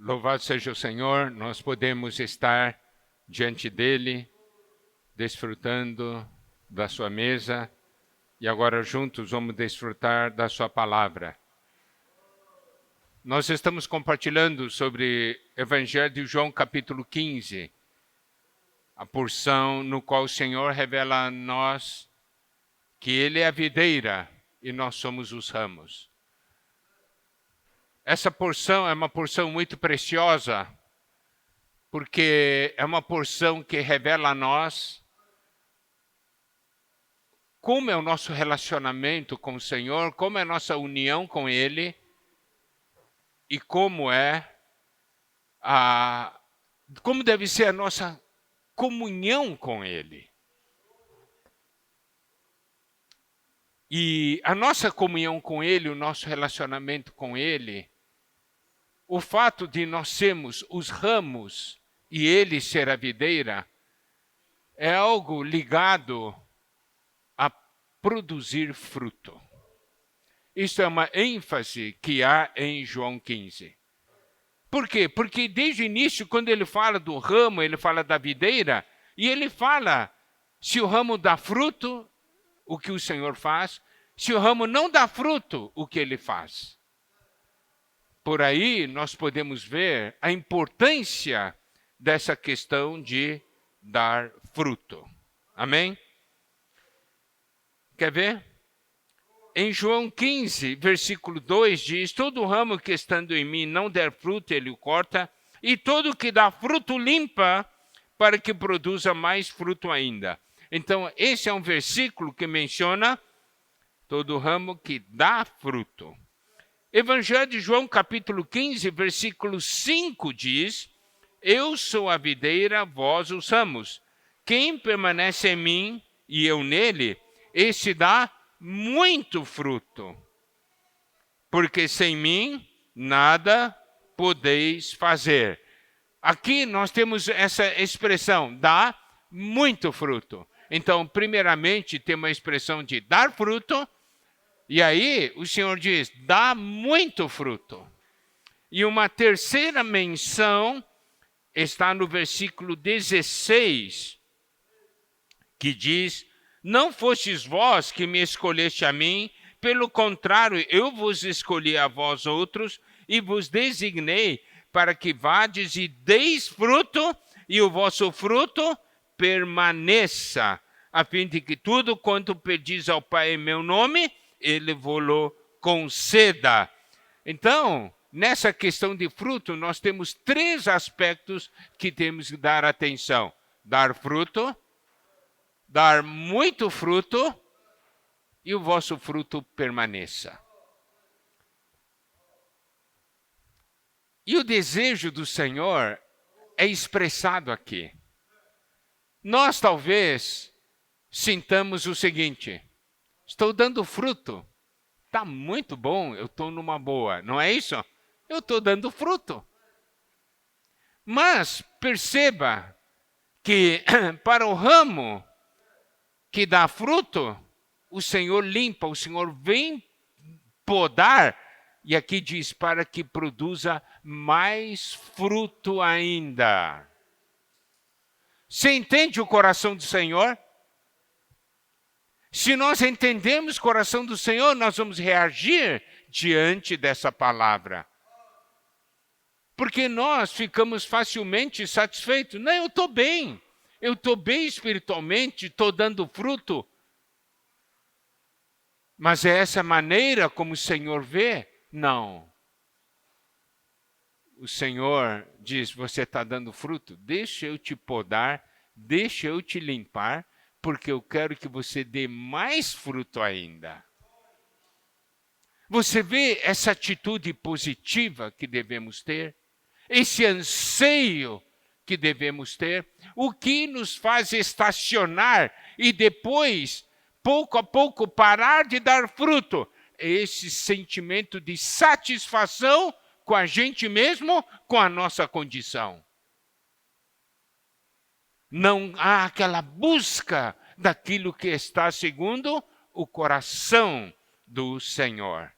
Louvado seja o Senhor, nós podemos estar diante dele, desfrutando da sua mesa, e agora juntos vamos desfrutar da sua palavra. Nós estamos compartilhando sobre o Evangelho de João, capítulo 15, a porção no qual o Senhor revela a nós que Ele é a videira e nós somos os ramos. Essa porção é uma porção muito preciosa, porque é uma porção que revela a nós como é o nosso relacionamento com o Senhor, como é a nossa união com Ele e como deve ser a nossa comunhão com Ele. E a nossa comunhão com Ele, o nosso relacionamento com Ele, o fato de nós sermos os ramos e Ele ser a videira, é algo ligado a produzir fruto. Isso é uma ênfase que há em João 15. Por quê? Porque desde o início, quando ele fala do ramo, ele fala da videira, e ele fala se o ramo dá fruto, o que o Senhor faz, se o ramo não dá fruto, o que ele faz. Por aí nós podemos ver a importância dessa questão de dar fruto. Amém? Quer ver? Em João 15, versículo 2 diz: todo ramo que estando em mim não der fruto, ele o corta, e todo que dá fruto limpa, para que produza mais fruto ainda. Então, esse é um versículo que menciona todo ramo que dá fruto. Evangelho de João, capítulo 15, versículo 5 diz: eu sou a videira, vós os ramos. Quem permanece em mim e eu nele, esse dá muito fruto. Porque sem mim nada podeis fazer. Aqui nós temos essa expressão, dá muito fruto. Então, primeiramente, tem uma expressão de dar fruto, e aí o Senhor diz, dá muito fruto. E uma terceira menção está no versículo 16, que diz: não fostes vós que me escolheste a mim, pelo contrário, eu vos escolhi a vós outros e vos designei para que vades e deis fruto, e o vosso fruto permaneça, a fim de que tudo quanto pedis ao Pai em meu nome, Ele vos conceda. Então, nessa questão de fruto, nós temos 3 aspectos que temos que dar atenção: dar fruto, dar muito fruto e o vosso fruto permaneça. E o desejo do Senhor é expressado aqui. Nós talvez sintamos o seguinte: estou dando fruto, está muito bom, eu estou numa boa, não é isso? Eu estou dando fruto. Mas perceba que para o ramo que dá fruto, o Senhor limpa, o Senhor vem podar, e aqui diz, para que produza mais fruto ainda. Você entende o coração do Senhor? Se nós entendemos o coração do Senhor, nós vamos reagir diante dessa palavra. Porque nós ficamos facilmente satisfeitos. Não, eu estou bem. Eu estou bem espiritualmente, estou dando fruto. Mas é essa maneira como o Senhor vê? Não. O Senhor diz, você está dando fruto? Deixa eu te podar, deixa eu te limpar, porque eu quero que você dê mais fruto ainda. Você vê essa atitude positiva que devemos ter? Esse anseio que devemos ter? O que nos faz estacionar e depois, pouco a pouco, parar de dar fruto? Esse sentimento de satisfação com a gente mesmo, com a nossa condição. Não há aquela busca daquilo que está segundo o coração do Senhor.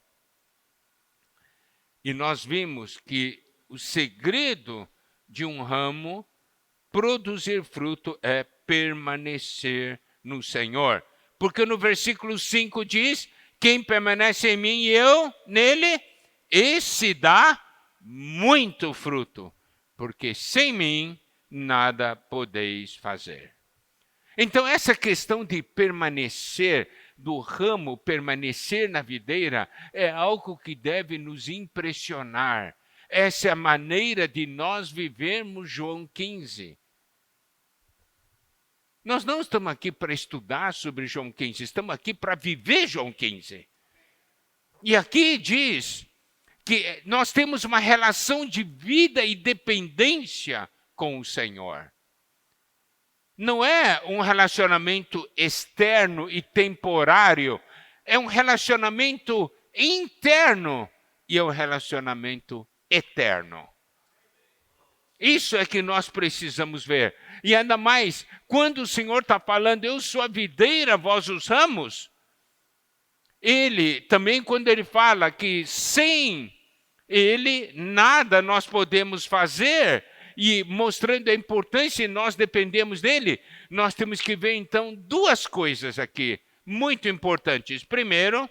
E nós vimos que o segredo de um ramo produzir fruto é permanecer no Senhor. Porque no versículo 5 diz, quem permanece em mim e eu nele, esse dá muito fruto, porque sem mim nada podeis fazer. Então essa questão de permanecer, do ramo permanecer na videira, é algo que deve nos impressionar. Essa é a maneira de nós vivermos João 15. Nós não estamos aqui para estudar sobre João 15, estamos aqui para viver João 15. E aqui diz que nós temos uma relação de vida e dependência com o Senhor. Não é um relacionamento externo e temporário, é um relacionamento interno e é um relacionamento eterno. Isso é que nós precisamos ver. E ainda mais, quando o Senhor está falando, eu sou a videira, vós os ramos, ele também, quando ele fala que sem ele nada nós podemos fazer, e mostrando a importância e nós dependemos dele, nós temos que ver então duas coisas aqui muito importantes. Primeiro,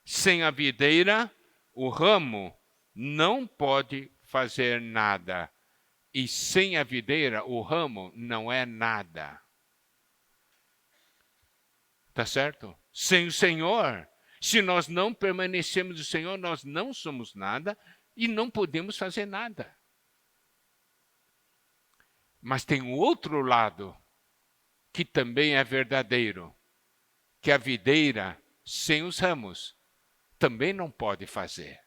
sem a videira, o ramo não pode fazer nada. E sem a videira, o ramo não é nada. Tá certo? Sem o Senhor, se nós não permanecemos no Senhor, nós não somos nada e não podemos fazer nada. Mas tem um outro lado que também é verdadeiro, que a videira sem os ramos também não pode fazer.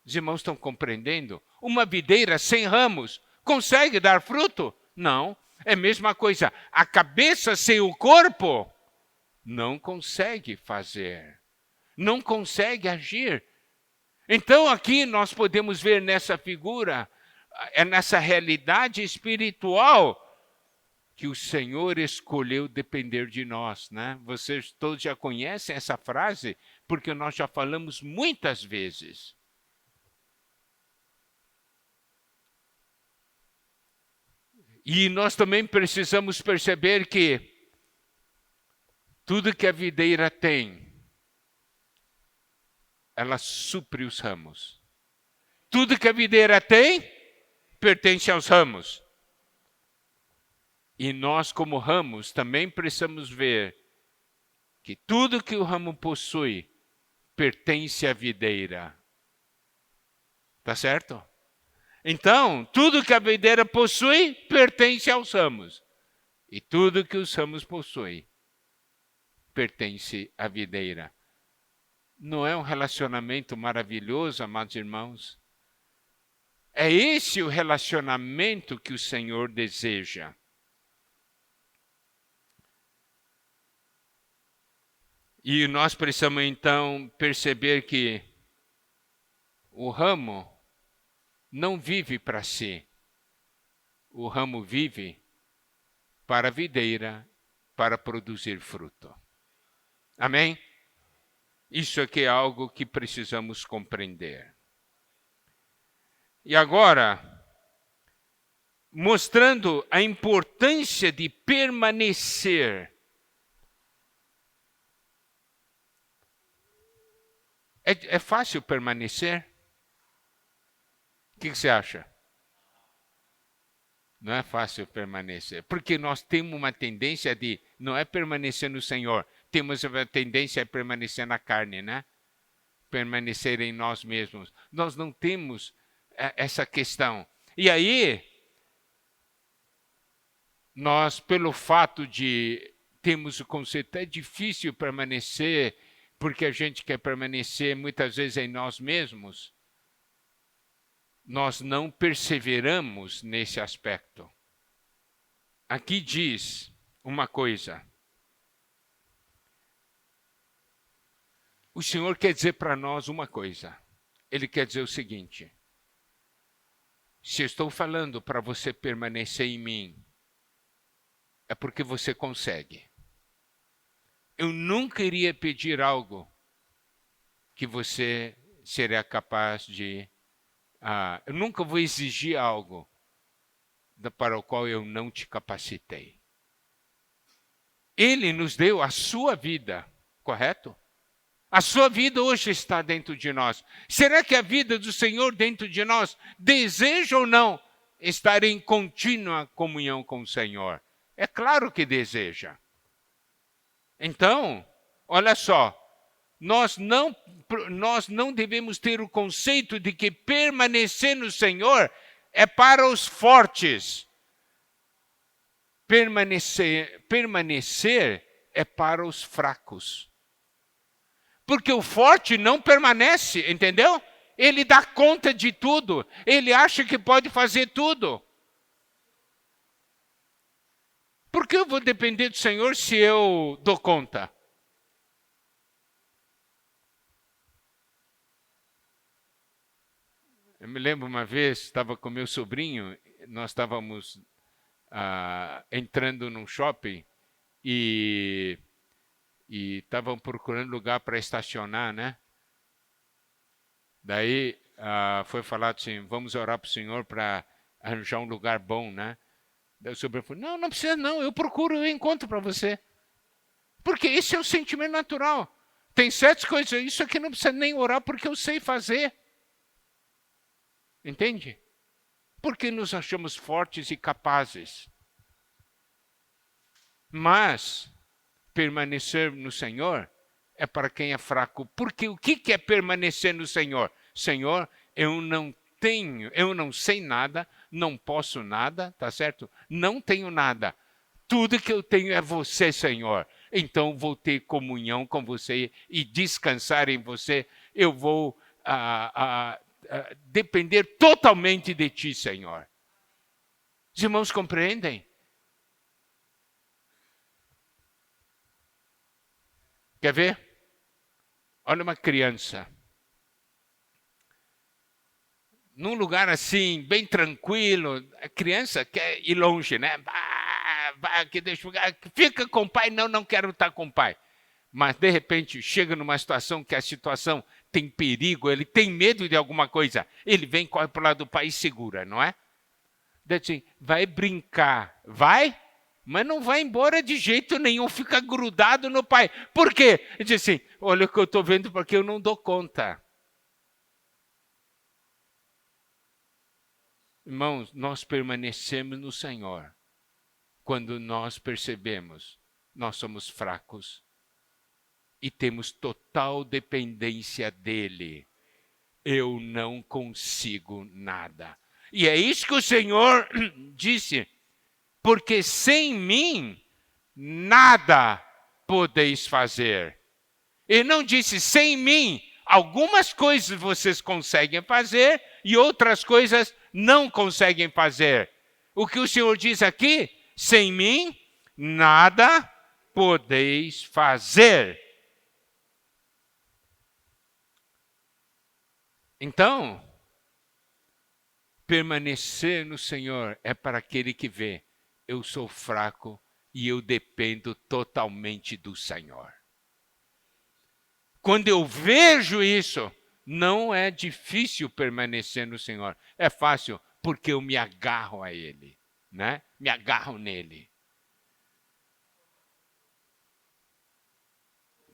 Os irmãos estão compreendendo? Uma videira sem ramos consegue dar fruto? Não. É a mesma coisa. A cabeça sem o corpo não consegue fazer. Não consegue agir. Então aqui nós podemos ver nessa figura, nessa realidade espiritual, que o Senhor escolheu depender de nós, né? Vocês todos já conhecem essa frase, porque nós já falamos muitas vezes. E nós também precisamos perceber que tudo que a videira tem, ela supre os ramos. Tudo que a videira tem, pertence aos ramos. E nós, como ramos, também precisamos ver que tudo que o ramo possui, pertence à videira. Tá certo? Então, tudo que a videira possui, pertence aos ramos. E tudo que os ramos possuem, pertence à videira. Não é um relacionamento maravilhoso, amados irmãos? É esse o relacionamento que o Senhor deseja. E nós precisamos, então, perceber que o ramo não vive para si. O ramo vive para a videira, para produzir fruto. Amém? Isso aqui é algo que precisamos compreender. E agora, mostrando a importância de permanecer. É fácil permanecer? O que você acha? Não é fácil permanecer, porque nós temos uma tendência de, não é permanecer no Senhor, temos uma tendência a permanecer na carne, né? Permanecer em nós mesmos. Nós não temos essa questão. E aí, nós, pelo fato de termos o conceito, é difícil permanecer, porque a gente quer permanecer muitas vezes em nós mesmos, nós não perseveramos nesse aspecto. Aqui diz uma coisa. O Senhor quer dizer para nós uma coisa. Ele quer dizer o seguinte: se eu estou falando para você permanecer em mim, é porque você consegue. Eu nunca iria pedir algo que você seria capaz de eu nunca vou exigir algo para o qual eu não te capacitei. Ele nos deu a sua vida, correto? A sua vida hoje está dentro de nós. Será que a vida do Senhor dentro de nós deseja ou não estar em contínua comunhão com o Senhor? É claro que deseja. Então, olha só, nós não devemos ter o conceito de que permanecer no Senhor é para os fortes. Permanecer é para os fracos. Porque o forte não permanece, entendeu? Ele dá conta de tudo. Ele acha que pode fazer tudo. Por que eu vou depender do Senhor se eu dou conta? Eu me lembro uma vez, estava com meu sobrinho, nós estávamos entrando num shopping e estavam procurando lugar para estacionar, né? Daí foi falado assim, vamos orar para o Senhor para arranjar um lugar bom, né? Daí o sobrinho falou, não precisa não, eu procuro, eu encontro para você. Porque esse é o sentimento natural. Tem certas coisas, isso aqui não precisa nem orar porque eu sei fazer. Entende? Porque nos achamos fortes e capazes. Mas permanecer no Senhor é para quem é fraco. Porque o que é permanecer no Senhor? Senhor, eu não sei nada, não posso nada, tá certo? Não tenho nada. Tudo que eu tenho é você, Senhor. Então vou ter comunhão com você e descansar em você. Eu vou depender totalmente de ti, Senhor. Os irmãos compreendem? Quer ver? Olha uma criança. Num lugar assim, bem tranquilo, a criança quer ir longe, né? Fica com o pai, não quero estar com o pai. Mas, de repente, chega numa situação que a situação tem perigo, ele tem medo de alguma coisa. Ele vem, corre para o lado do pai e segura, não é? Daí assim, vai brincar. Vai? Mas não vai embora de jeito nenhum, fica grudado no pai. Por quê? Ele diz assim, olha o que eu estou vendo porque eu não dou conta. Irmãos, nós permanecemos no Senhor quando nós percebemos nós somos fracos e temos total dependência dele. Eu não consigo nada. E é isso que o Senhor disse, porque sem mim nada podeis fazer. Ele não disse sem mim, algumas coisas vocês conseguem fazer e outras coisas não conseguem fazer. O que o Senhor diz aqui, sem mim nada podeis fazer. Então, permanecer no Senhor é para aquele que vê, eu sou fraco e eu dependo totalmente do Senhor. Quando eu vejo isso, não é difícil permanecer no Senhor. É fácil, porque eu me agarro a Ele, né? Me agarro nele.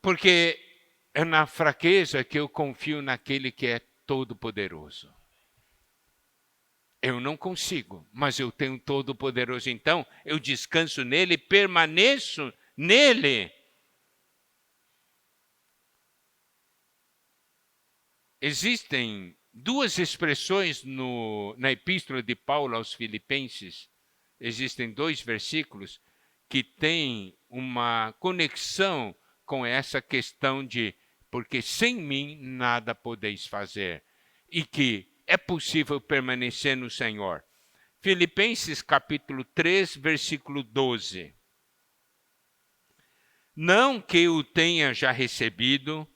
Porque é na fraqueza que eu confio naquele que é todo-poderoso. Eu não consigo, mas eu tenho todo-poderoso. Então, eu descanso nele, permaneço nele. Existem duas expressões na epístola de Paulo aos Filipenses. Existem 2 versículos que têm uma conexão com essa questão de porque sem mim nada podeis fazer e que é possível permanecer no Senhor. Filipenses capítulo 3, versículo 12. Não que eu tenha já recebido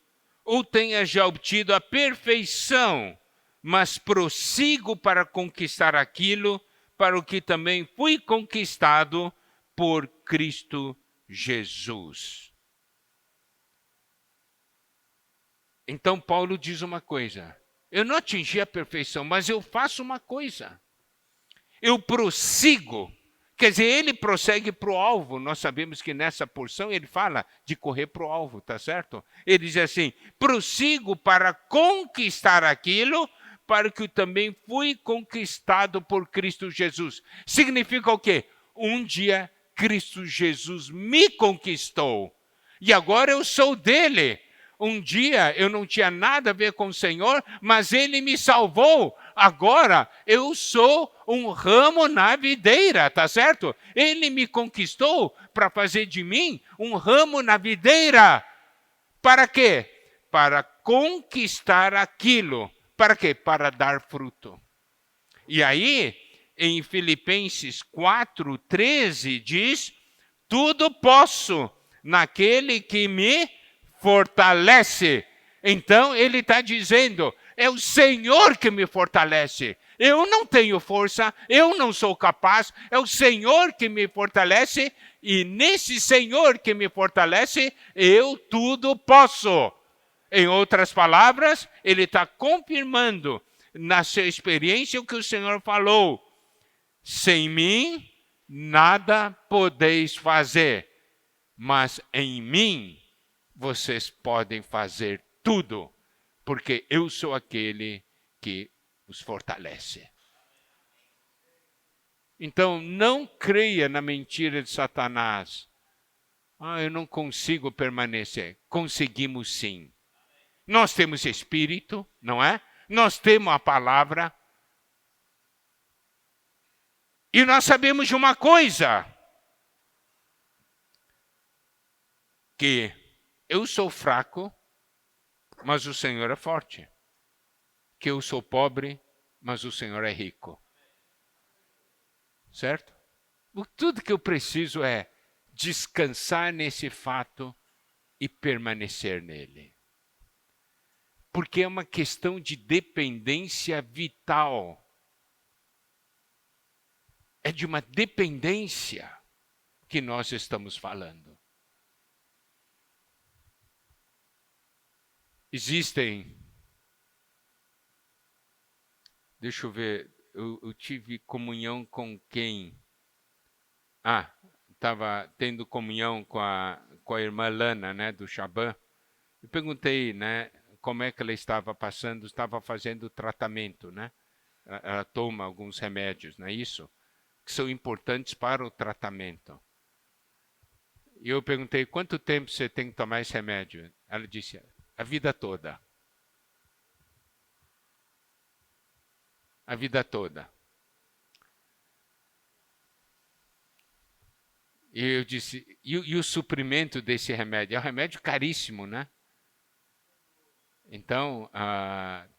ou tenha já obtido a perfeição, mas prossigo para conquistar aquilo para o que também fui conquistado por Cristo Jesus. Então Paulo diz uma coisa, Eu não atingi a perfeição, mas eu faço uma coisa. Eu prossigo. Quer dizer, ele prossegue para o alvo. Nós sabemos que nessa porção ele fala de correr para o alvo, tá certo? Ele diz assim, prossigo para conquistar aquilo para que eu também fui conquistado por Cristo Jesus. Significa o quê? Um dia Cristo Jesus me conquistou. E agora eu sou dele. Um dia eu não tinha nada a ver com o Senhor, mas ele me salvou. Agora eu sou um ramo na videira, tá certo? Ele me conquistou para fazer de mim um ramo na videira. Para quê? Para conquistar aquilo. Para quê? Para dar fruto. E aí, em Filipenses 4:13 diz, tudo posso naquele que me fortalece. Então, ele está dizendo, é o Senhor que me fortalece. Eu não tenho força, eu não sou capaz, é o Senhor que me fortalece, e nesse Senhor que me fortalece, eu tudo posso. Em outras palavras, ele está confirmando na sua experiência o que o Senhor falou. Sem mim, nada podeis fazer, mas em mim, vocês podem fazer tudo, porque eu sou aquele que os fortalece. Então, não creia na mentira de Satanás. Eu não consigo permanecer. Conseguimos sim. Nós temos Espírito, não é? Nós temos a palavra. E nós sabemos de uma coisa. Que eu sou fraco, mas o Senhor é forte. Que eu sou pobre, mas o Senhor é rico. Certo? Tudo que eu preciso é descansar nesse fato e permanecer nele. Porque é uma questão de dependência vital. É de uma dependência que nós estamos falando. Existem, deixa eu ver, eu tive comunhão com quem? Estava tendo comunhão com a irmã Lana, né, do Shaban. Eu perguntei, né, como é que ela estava passando, estava fazendo tratamento, né? Ela toma alguns remédios, não é isso? Que são importantes para o tratamento. E eu perguntei, quanto tempo você tem que tomar esse remédio? Ela disse, a vida toda. A vida toda. E eu disse, e o suprimento desse remédio? É um remédio caríssimo, né? Então,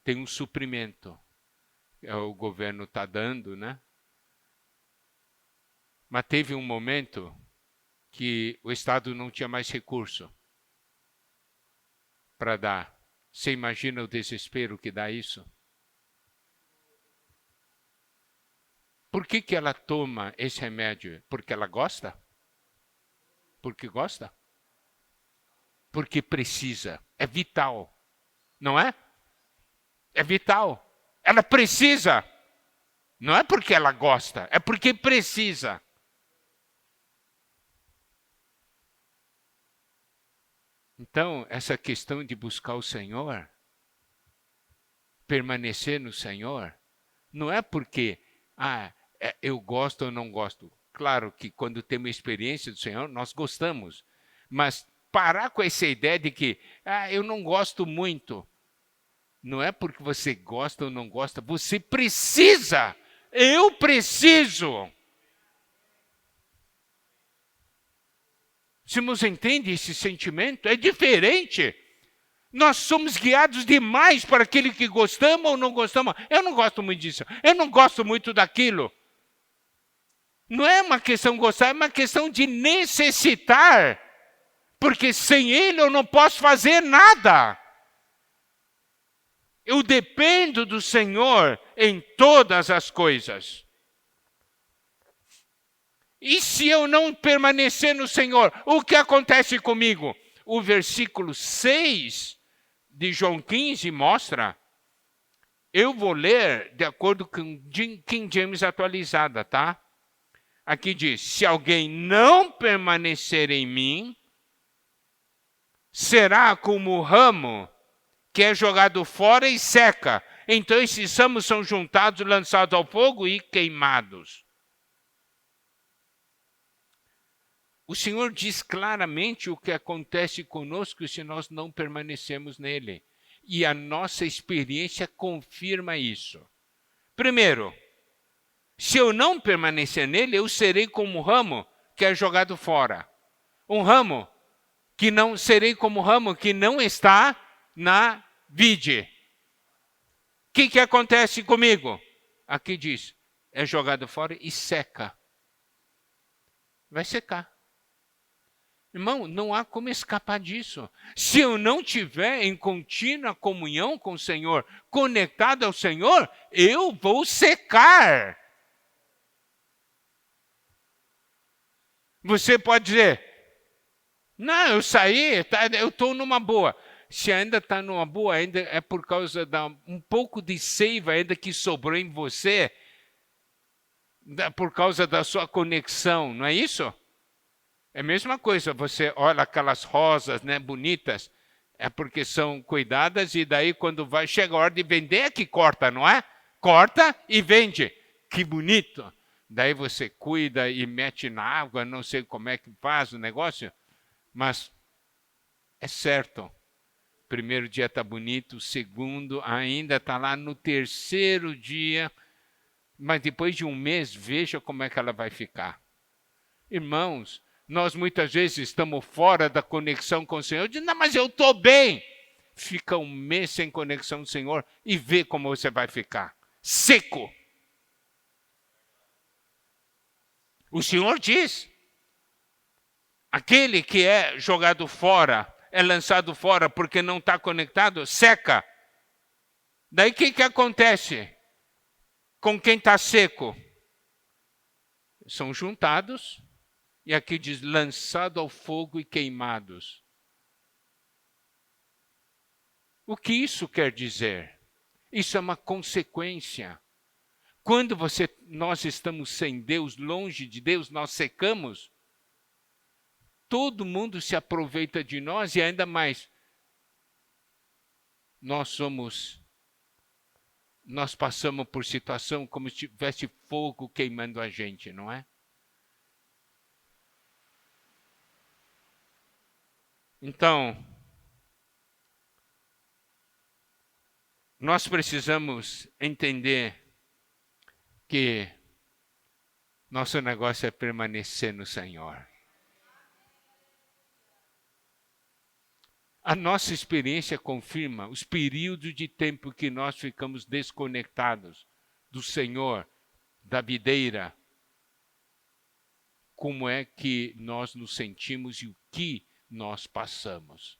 tem um suprimento. O governo está dando, né? Mas teve um momento que o Estado não tinha mais recurso para dar. Você imagina o desespero que dá isso? Por que ela toma esse remédio? Porque ela gosta? Porque gosta? Porque precisa. É vital. Não é? É vital. Ela precisa. Não é porque ela gosta, é porque precisa. Então, essa questão de buscar o Senhor, permanecer no Senhor, não é porque, eu gosto ou não gosto. Claro que quando temos experiência do Senhor, nós gostamos. Mas parar com essa ideia de que, eu não gosto muito. Não é porque você gosta ou não gosta, você precisa. Eu preciso. Você não entende esse sentimento? É diferente. Nós somos guiados demais para aquele que gostamos ou não gostamos. Eu não gosto muito disso. Eu não gosto muito daquilo. Não é uma questão de gostar, é uma questão de necessitar. Porque sem ele eu não posso fazer nada. Eu dependo do Senhor em todas as coisas. E se eu não permanecer no Senhor, o que acontece comigo? O versículo 6 de João 15 mostra Eu vou ler de acordo com King James atualizada, tá? Aqui diz: se alguém não permanecer em mim, será como o ramo que é jogado fora e seca. Então esses ramos são juntados, lançados ao fogo e queimados. O Senhor diz claramente o que acontece conosco se nós não permanecemos nele. E a nossa experiência confirma isso. Primeiro, se eu não permanecer nele, eu serei como um ramo que é jogado fora. Um ramo que não serei como um ramo que não está na vide. O que acontece comigo? Aqui diz, é jogado fora e seca. Vai secar. Irmão, não há como escapar disso. Se eu não estiver em contínua comunhão com o Senhor, conectado ao Senhor, eu vou secar. Você pode dizer, não, eu saí, eu estou numa boa. Se ainda está numa boa, ainda é por causa da um pouco de seiva ainda que sobrou em você, por causa da sua conexão, não é isso? É a mesma coisa, você olha aquelas rosas, né, bonitas, é porque são cuidadas e daí quando chega a hora de vender é que corta, não é? Corta e vende. Que bonito. Daí você cuida e mete na água, não sei como é que faz o negócio, mas é certo. O primeiro dia está bonito, o segundo ainda está lá no terceiro dia, mas depois de um mês, veja como é que ela vai ficar. Irmãos, nós muitas vezes estamos fora da conexão com o Senhor. Diz, não, mas eu estou bem. Fica um mês sem conexão com o Senhor e vê como você vai ficar. Seco. O Senhor diz, aquele que é jogado fora, é lançado fora porque não está conectado, seca. Daí o que acontece com quem está seco? São juntados. E aqui diz, lançado ao fogo e queimados. O que isso quer dizer? Isso é uma consequência. Quando nós estamos sem Deus, longe de Deus, nós secamos, todo mundo se aproveita de nós e ainda mais, nós passamos por situação como se tivesse fogo queimando a gente, não é? Então, nós precisamos entender que nosso negócio é permanecer no Senhor. A nossa experiência confirma os períodos de tempo que nós ficamos desconectados do Senhor, da videira. Como é que nós nos sentimos e o que nós passamos.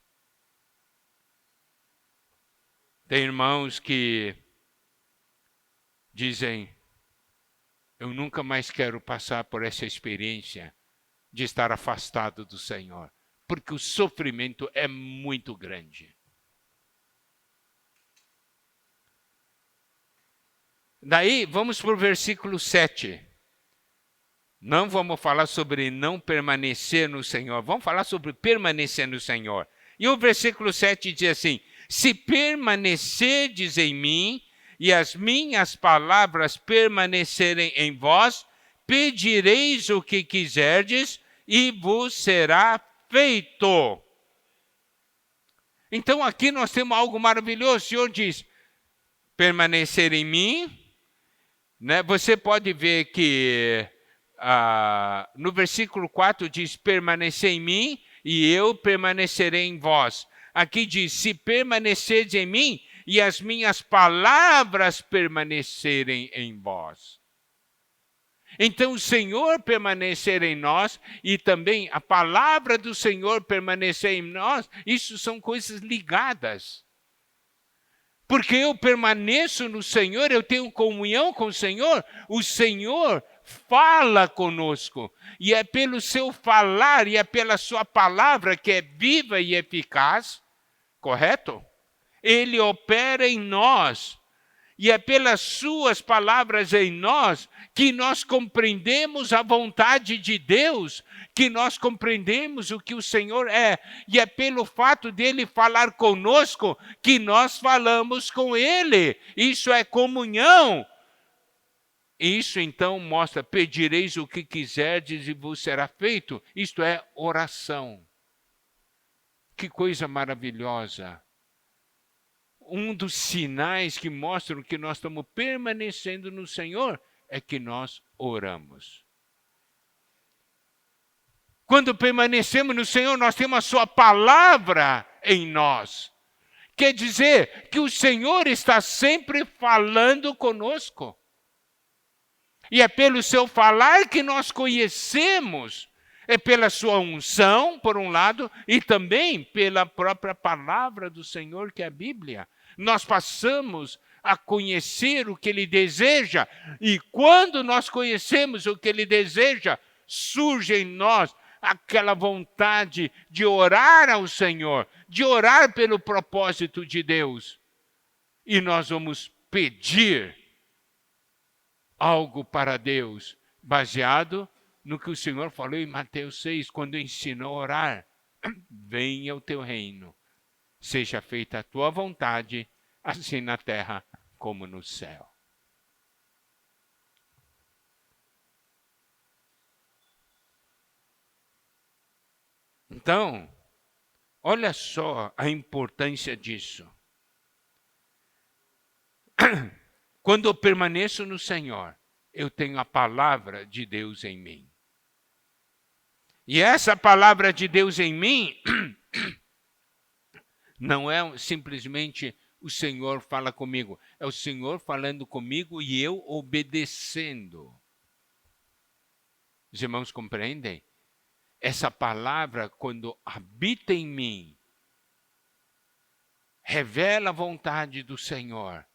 Tem irmãos que dizem, eu nunca mais quero passar por essa experiência de estar afastado do Senhor, porque o sofrimento é muito grande. Daí, vamos para o versículo 7. Não vamos falar sobre não permanecer no Senhor, vamos falar sobre permanecer no Senhor. E o versículo 7 diz assim, se permanecerdes em mim e as minhas palavras permanecerem em vós, pedireis o que quiserdes e vos será feito. Então aqui nós temos algo maravilhoso. O Senhor diz, permanecer em mim, né? Você pode ver que no versículo 4 diz, permanecer em mim e eu permanecerei em vós. Aqui diz, se permanecerdes em mim e as minhas palavras permanecerem em vós. Então o Senhor permanecer em nós e também a palavra do Senhor permanecer em nós, isso são coisas ligadas. Porque eu permaneço no Senhor, eu tenho comunhão com o Senhor fala conosco. E é pelo seu falar e é pela sua palavra que é viva e eficaz, correto? Ele opera em nós. e é pelas suas palavras em nós que nós compreendemos a vontade de Deus, que nós compreendemos o que o Senhor é. E é pelo fato dele falar conosco que nós falamos com ele. Isso é comunhão. Isso então mostra, pedireis o que quiserdes e vos será feito. Isto é oração. Que coisa maravilhosa. Um dos sinais que mostram que nós estamos permanecendo no Senhor é que nós oramos. Quando permanecemos no Senhor, nós temos a sua palavra em nós. Quer dizer que o Senhor está sempre falando conosco. E é pelo seu falar que nós conhecemos. É pela sua unção, por um lado, e também pela própria palavra do Senhor, que é a Bíblia. Nós passamos a conhecer o que Ele deseja, e quando nós conhecemos o que Ele deseja, surge em nós aquela vontade de orar ao Senhor, de orar pelo propósito de Deus. E nós vamos pedir algo para Deus, baseado no que o Senhor falou em Mateus 6, quando ensinou a orar. Venha o teu reino, seja feita a tua vontade, assim na terra como no céu. Então, olha só a importância disso. Quando eu permaneço no Senhor, eu tenho a palavra de Deus em mim. E essa palavra de Deus em mim não é simplesmente o Senhor fala comigo, é o Senhor falando comigo e eu obedecendo. Os irmãos compreendem? Essa palavra, quando habita em mim, revela a vontade do Senhor.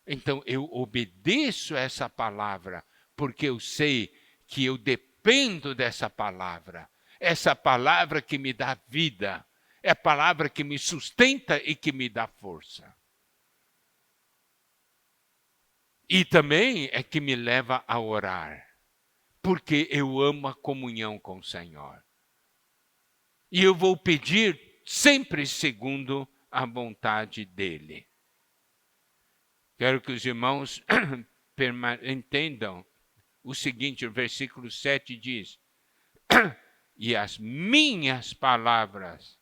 Então eu obedeço a essa palavra, porque eu sei que eu dependo dessa palavra. Essa palavra que me dá vida, é a palavra que me sustenta e que me dá força. E também é que me leva a orar, porque eu amo a comunhão com o Senhor. E eu vou pedir sempre segundo a vontade dEle. Quero que os irmãos entendam o seguinte, o versículo 7 diz, e as minhas palavras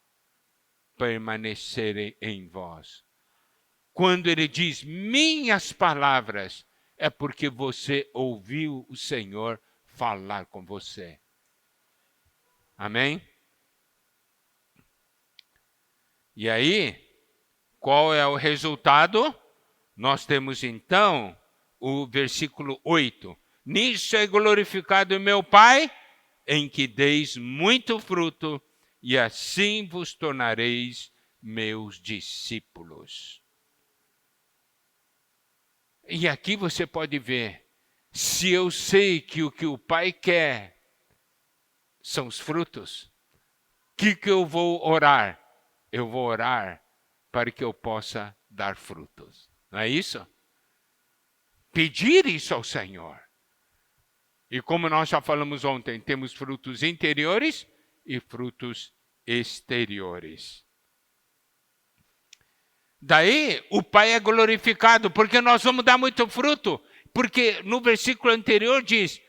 permanecerem em vós. Quando ele diz minhas palavras, é porque você ouviu o Senhor falar com você. Amém? E aí, qual é o resultado? Nós temos então o versículo 8. Nisso é glorificado o meu Pai, em que deis muito fruto, e assim vos tornareis meus discípulos. E aqui você pode ver, se eu sei que o que o Pai quer são os frutos, o que eu vou orar? Eu vou orar para que eu possa dar frutos. Não é isso? Pedir isso ao Senhor. E como nós já falamos ontem, temos frutos interiores e frutos exteriores. Daí o Pai é glorificado, porque nós vamos dar muito fruto. Porque no versículo anterior diz,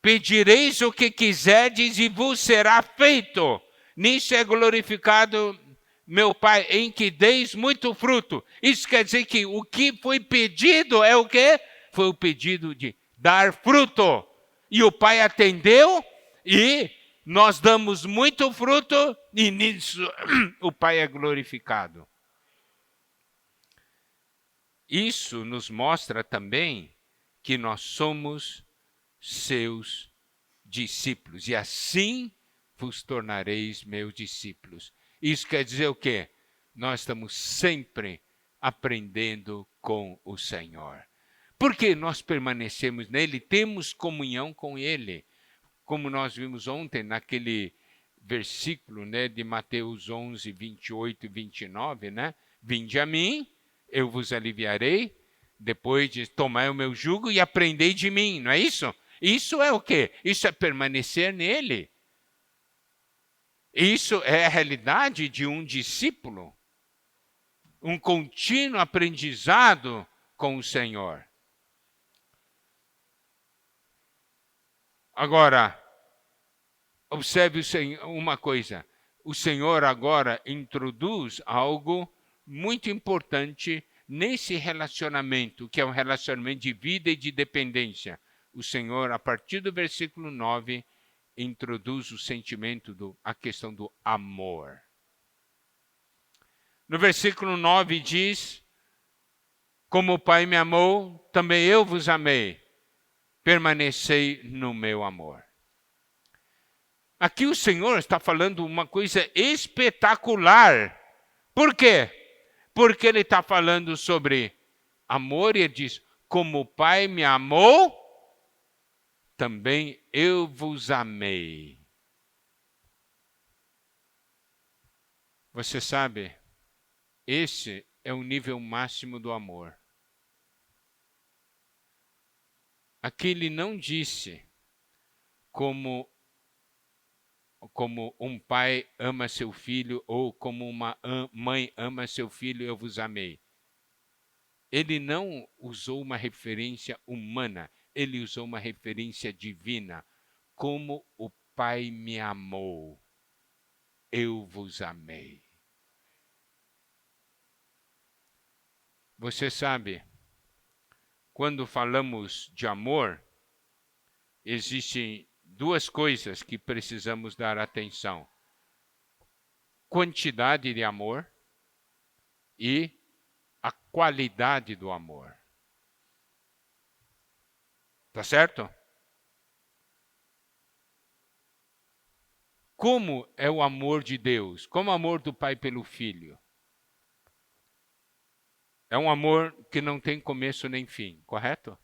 pedireis o que quiserdes e vos será feito. Nisso é glorificado meu Pai, em que deis muito fruto. Isso quer dizer que o que foi pedido é o quê? Foi o pedido de dar fruto. E o Pai atendeu e nós damos muito fruto e nisso o Pai é glorificado. Isso nos mostra também que nós somos seus discípulos. E assim vos tornareis meus discípulos. Isso quer dizer o quê? Nós estamos sempre aprendendo com o Senhor. Porque nós permanecemos nele, temos comunhão com ele. Como nós vimos ontem naquele versículo, né, de Mateus 11, 28 e 29, né? Vinde a mim, eu vos aliviarei, depois de tomar o meu jugo e aprendei de mim, não é isso? Isso é o quê? Isso é permanecer nele. Isso é a realidade de um discípulo. Um contínuo aprendizado com o Senhor. Agora, observe uma coisa. O Senhor agora introduz algo muito importante nesse relacionamento, que é um relacionamento de vida e de dependência. O Senhor, a partir do versículo 9, introduz o sentimento, a questão do amor. No versículo 9 diz, como o Pai me amou, também eu vos amei. Permanecei no meu amor. Aqui o Senhor está falando uma coisa espetacular. Por quê? Porque ele está falando sobre amor e ele diz, como o Pai me amou, também eu vos amei. Você sabe, esse é o nível máximo do amor. Aqui ele não disse como um pai ama seu filho ou como uma mãe ama seu filho, eu vos amei. Ele não usou uma referência humana, ele usou uma referência divina. Como o Pai me amou, eu vos amei. Você sabe, quando falamos de amor, existem duas coisas que precisamos dar atenção. Quantidade de amor e a qualidade do amor. Tá certo? Como é o amor de Deus? Como o amor do Pai pelo Filho? É um amor que não tem começo nem fim, correto?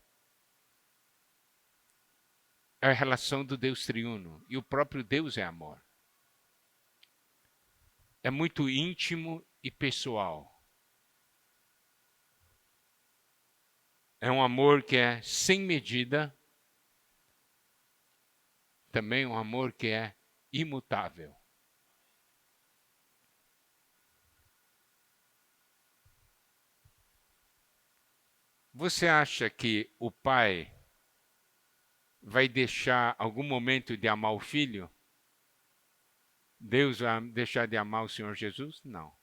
É a relação do Deus triuno. E o próprio Deus é amor. É muito íntimo e pessoal. É um amor que é sem medida. Também um amor que é imutável. Você acha que o pai vai deixar algum momento de amar o filho? Deus vai deixar de amar o Senhor Jesus? Não.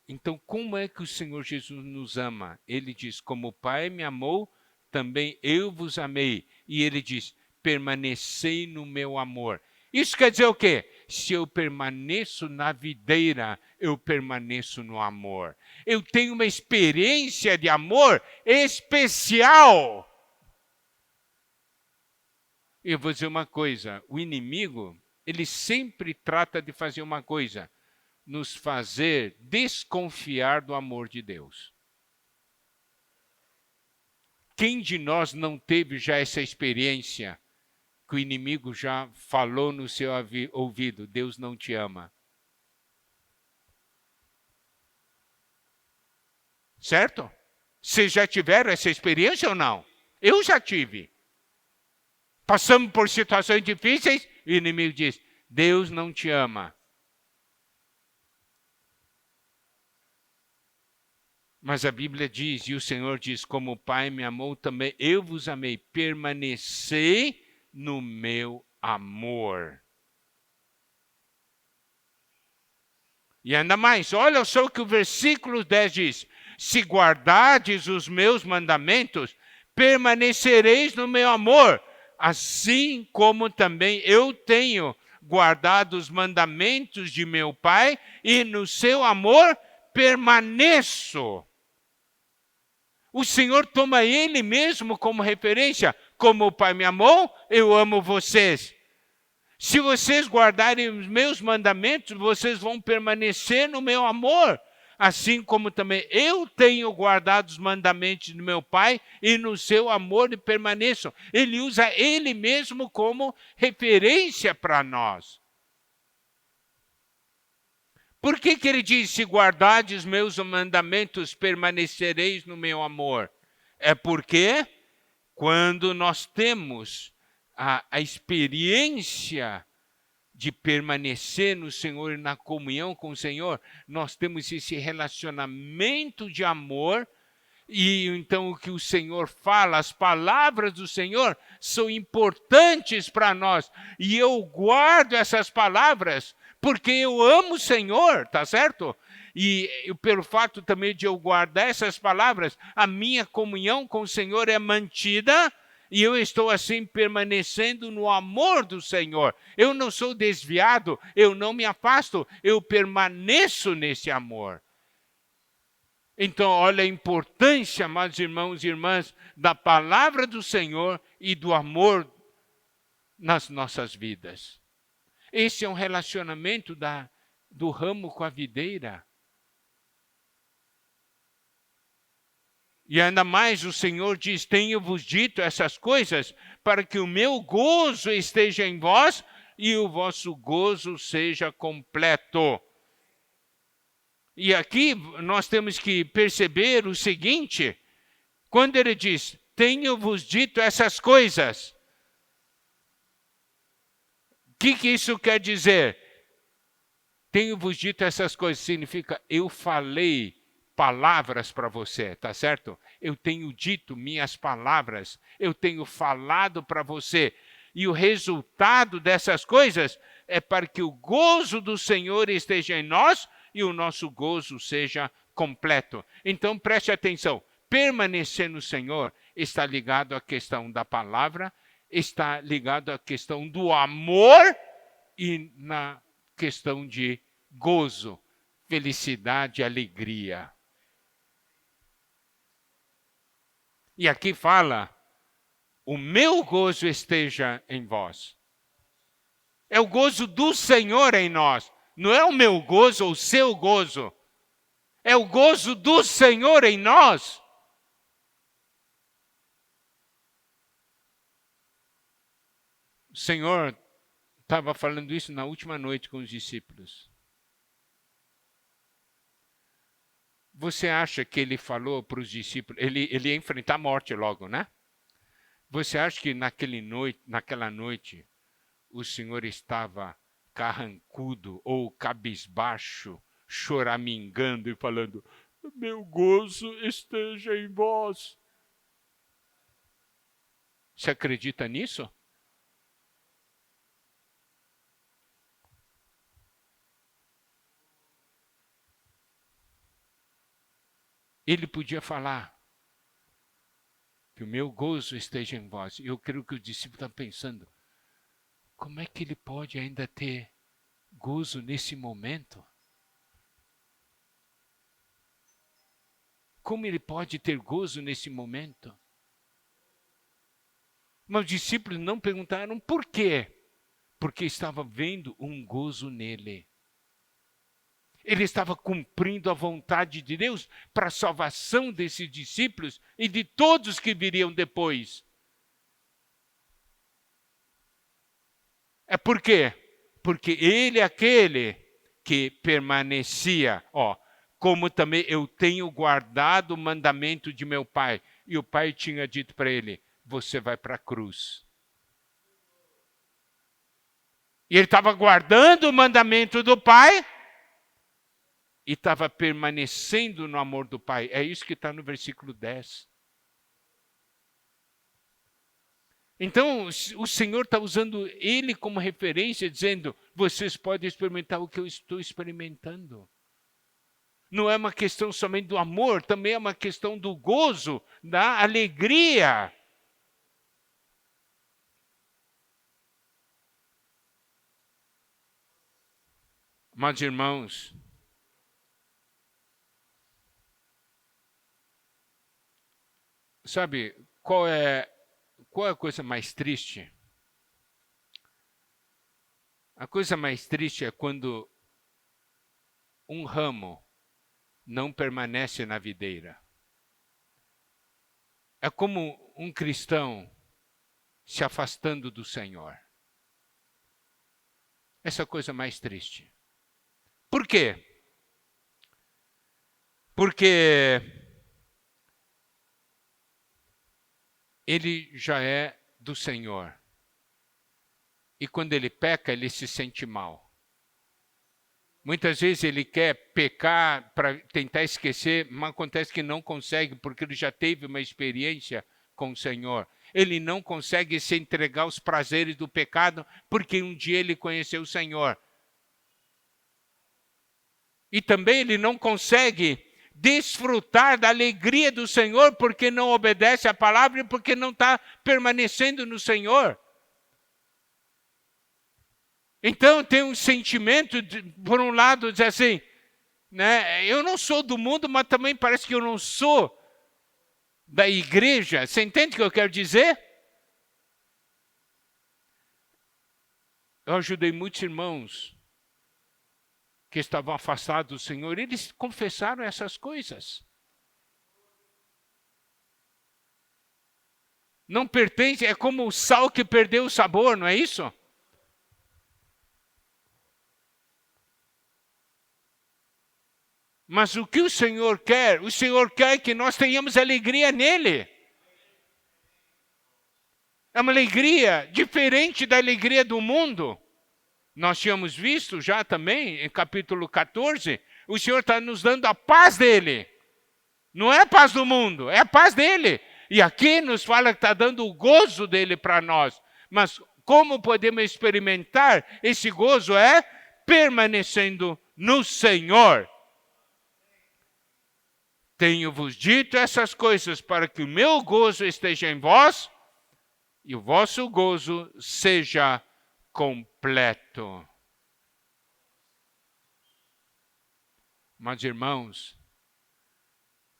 Então, como é que o Senhor Jesus nos ama? Ele diz, como o Pai me amou, também eu vos amei. E ele diz, permanecei no meu amor. Isso quer dizer o quê? Se eu permaneço na videira, eu permaneço no amor. Eu tenho uma experiência de amor especial. Eu vou dizer uma coisa, o inimigo, ele sempre trata de fazer uma coisa, nos fazer desconfiar do amor de Deus. Quem de nós não teve já essa experiência que o inimigo já falou no seu ouvido, Deus não te ama? Certo? Vocês já tiveram essa experiência ou não? Eu já tive. Passamos por situações difíceis e o inimigo diz, Deus não te ama. Mas a Bíblia diz, e o Senhor diz, como o Pai me amou, também eu vos amei. Permanecei no meu amor. E ainda mais, olha só o que o versículo 10 diz. Se guardardes os meus mandamentos, permanecereis no meu amor, assim como também eu tenho guardado os mandamentos de meu Pai, e no seu amor permaneço. O Senhor toma Ele mesmo como referência. Como o Pai me amou, eu amo vocês. Se vocês guardarem os meus mandamentos, vocês vão permanecer no meu amor. Assim como também eu tenho guardado os mandamentos do meu Pai e no seu amor permaneço. Ele usa Ele mesmo como referência para nós. Por que ele diz, se guardardes meus mandamentos, permanecereis no meu amor? É porque quando nós temos a experiência de permanecer no Senhor e na comunhão com o Senhor, nós temos esse relacionamento de amor. E então o que o Senhor fala, as palavras do Senhor são importantes para nós. E eu guardo essas palavras porque eu amo o Senhor, tá certo? E pelo fato também de eu guardar essas palavras, a minha comunhão com o Senhor é mantida e eu estou assim permanecendo no amor do Senhor. Eu não sou desviado, eu não me afasto, eu permaneço nesse amor. Então, olha a importância, amados irmãos e irmãs, da palavra do Senhor e do amor nas nossas vidas. Esse é um relacionamento do ramo com a videira. E ainda mais o Senhor diz, tenho-vos dito essas coisas para que o meu gozo esteja em vós e o vosso gozo seja completo. E aqui nós temos que perceber o seguinte, quando ele diz, tenho-vos dito essas coisas, o que isso quer dizer? Tenho-vos dito essas coisas, significa eu falei palavras para você, tá certo? Eu tenho dito minhas palavras, eu tenho falado para você. E o resultado dessas coisas é para que o gozo do Senhor esteja em nós e o nosso gozo seja completo. Então preste atenção, permanecer no Senhor está ligado à questão da palavra, está ligado à questão do amor e na questão de gozo, felicidade, alegria. E aqui fala, o meu gozo esteja em vós. É o gozo do Senhor em nós. Não é o meu gozo ou o seu gozo. É o gozo do Senhor em nós. O Senhor estava falando isso na última noite com os discípulos. Você acha que ele falou para os discípulos, ele ia enfrentar a morte logo, né? Você acha que naquela noite o Senhor estava carrancudo ou cabisbaixo, choramingando e falando, meu gozo esteja em vós? Você acredita nisso? Ele podia falar que o meu gozo esteja em vós. Eu creio que o discípulo está pensando, como é que ele pode ainda ter gozo nesse momento? Como ele pode ter gozo nesse momento? Mas os discípulos não perguntaram por quê? Porque estava vendo um gozo nele. Ele estava cumprindo a vontade de Deus para a salvação desses discípulos e de todos que viriam depois. É por quê? Porque ele é aquele que permanecia, como também eu tenho guardado o mandamento de meu pai. E o pai tinha dito para ele, você vai para a cruz. E ele estava guardando o mandamento do pai e estava permanecendo no amor do pai. É isso que está no versículo 10. Então, o Senhor está usando ele como referência, dizendo, vocês podem experimentar o que eu estou experimentando. Não é uma questão somente do amor, também é uma questão do gozo, da alegria. Mas, irmãos, sabe qual é a coisa mais triste? A coisa mais triste é quando um ramo não permanece na videira. É como um cristão se afastando do Senhor. Essa é a coisa mais triste. Por quê? Porque ele já é do Senhor. E quando ele peca, ele se sente mal. Muitas vezes ele quer pecar para tentar esquecer, mas acontece que não consegue, porque ele já teve uma experiência com o Senhor. Ele não consegue se entregar aos prazeres do pecado, porque um dia ele conheceu o Senhor. E também ele não consegue desfrutar da alegria do Senhor, porque não obedece à palavra e porque não está permanecendo no Senhor. Então tem um sentimento, por um lado, dizer assim, né, eu não sou do mundo, mas também parece que eu não sou da igreja. Você entende o que eu quero dizer? Eu ajudei muitos irmãos que estavam afastados do Senhor, eles confessaram essas coisas. Não pertence, é como o sal que perdeu o sabor, não é isso? Mas o que o Senhor quer? O Senhor quer que nós tenhamos alegria nele. É uma alegria diferente da alegria do mundo. Nós tínhamos visto já também, em capítulo 14, o Senhor está nos dando a paz dele. Não é a paz do mundo, é a paz dele. E aqui nos fala que está dando o gozo dele para nós. Mas como podemos experimentar esse gozo? É permanecendo no Senhor. Tenho-vos dito essas coisas para que o meu gozo esteja em vós e o vosso gozo seja completo. Mas, irmãos,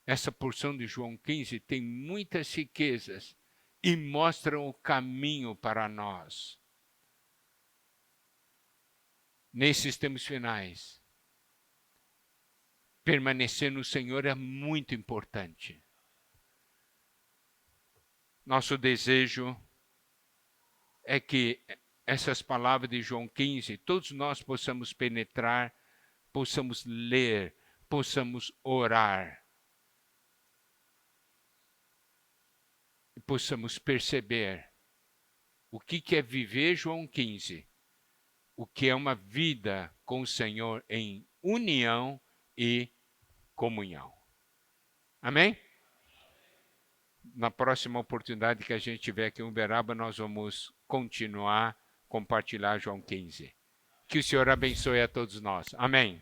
essa porção de João 15 tem muitas riquezas e mostram o caminho para nós. Nesses tempos finais, permanecer no Senhor é muito importante. Nosso desejo é que essas palavras de João 15, todos nós possamos penetrar, possamos ler, possamos orar. E possamos perceber o que é viver João 15, o que é uma vida com o Senhor em união e comunhão. Amém? Na próxima oportunidade que a gente tiver aqui em Uberaba, nós vamos continuar a compartilhar João 15. Que o Senhor abençoe a todos nós. Amém.